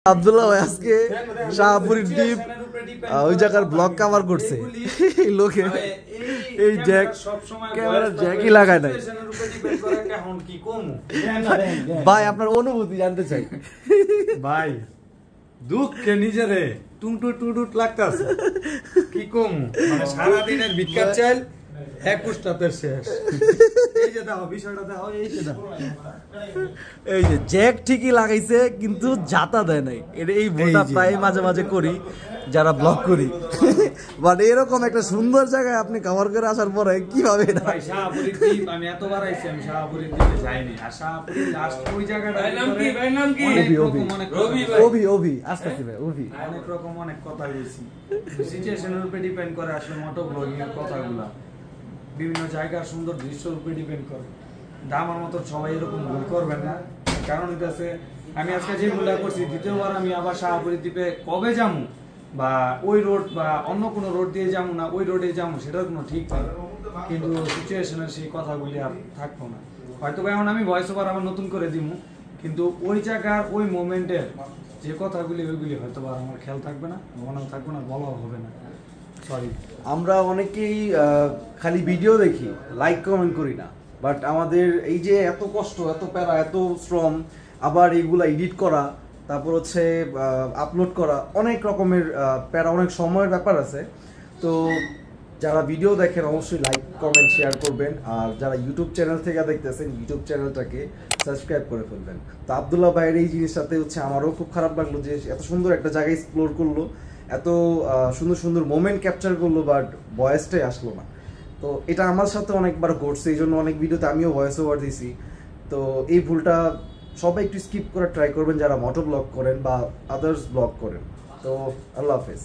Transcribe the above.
আব্দুল্লাহ ভাই আজকে শাহপুরীর দ্বীপ ওই জায়গার ব্লগ কভার করছে লোকে এই জ্যাক ক্যামেরার জ্যাকই লাগায় নাই। ভাই আপনার অনুভূতি জানতে চাই। ভাই দুঃখে নিজেরে টুটুট লাগতাছে কি কম, মানে সারাদিনের ভিক্ষার চাল 21টাতে শেষ। এই যে দাও বিষয়টা দাও, এই যে দাও, এই যে জ্যাক ঠিকই লাগাইছে কিন্তু জাতা দেয় নাই। এই ভুলটা প্রায় মাঝে মাঝে করি যারা ব্লগ করি। মানে এরকম একটা সুন্দর জায়গায় আপনি কভার করে আসার পরে কিভাবে ভাই শাহপুরীর দ্বীপ আমি এতবার আইছি, আমি শাহপুরীর দ্বীপে যাইনি। আর শাহপুরীর লাস্ট ওই জায়গাটা নাম কি অভি আসতেছি ভাই, অভি অনেক রকম অনেক কথা হইছি, সিচুয়েশনের উপরে ডিপেন্ড করে আসলে মোটো ব্লগিং এর কথাগুলো, বিভিন্ন জায়গার সুন্দর দৃশ্যের উপরে ডিপেন্ড করে। আমার মতো সবাই এরকম ভুল করবেন না, কারণ হইতেছে আমি আজকে যে ভুলটা করছি দ্বিতীয়বার আমি আবার শাহপুরীর দ্বীপে কবে যাবো বা ওই রোড বা অন্য কোনো রোড দিয়ে যাবো না ওই রোডে যাবো সেটার কোনো ঠিক নেই, কিন্তু সিচুয়েশনের সেই কথাগুলি আর থাকবো না। হয়তো এখন আমি ভয়েস ওভার আবার নতুন করে দিব, কিন্তু ওই জায়গার ওই মোমেন্টের যে কথাগুলি ওইগুলি হয়তো আমার খেয়াল থাকবে না, মনেও থাকবে না, বলাও হবে না। সরি। আমরা অনেকেই খালি ভিডিও দেখি, লাইক কমেন্ট করি না, বাট আমাদের এই যে এত কষ্ট, এত প্যারা, এত শ্রম, আবার এইগুলা এডিট করা, তারপর হচ্ছে আপলোড করা, অনেক রকমের প্যারা, অনেক সময়ের ব্যাপার আছে। তো যারা ভিডিও দেখেন অবশ্যই লাইক কমেন্ট শেয়ার করবেন, আর যারা ইউটিউব চ্যানেল থেকে দেখতেছেন ইউটিউব চ্যানেলটাকে সাবস্ক্রাইব করে ফেলবেন। তো আব্দুল্লাহ ভাইয়ের এই জিনিসটাতে হচ্ছে আমারও খুব খারাপ লাগলো যে এত সুন্দর একটা জায়গায় এক্সপ্লোর করলো, এত সুন্দর সুন্দর মোমেন্ট ক্যাপচার করলো, বাট ভয়েসটাই আসলো না। তো এটা আমার সাথে অনেকবার ঘটছে, এই জন্য অনেক ভিডিওতে আমিও ভয়েস ওভার দিছি। তো এই ভুলটা সবাই একটু স্কিপ করে ট্রাই করবেন যারা মোটো ব্লগ করেন বা আদার্স ব্লগ করেন। তো আল্লাহ হাফেজ।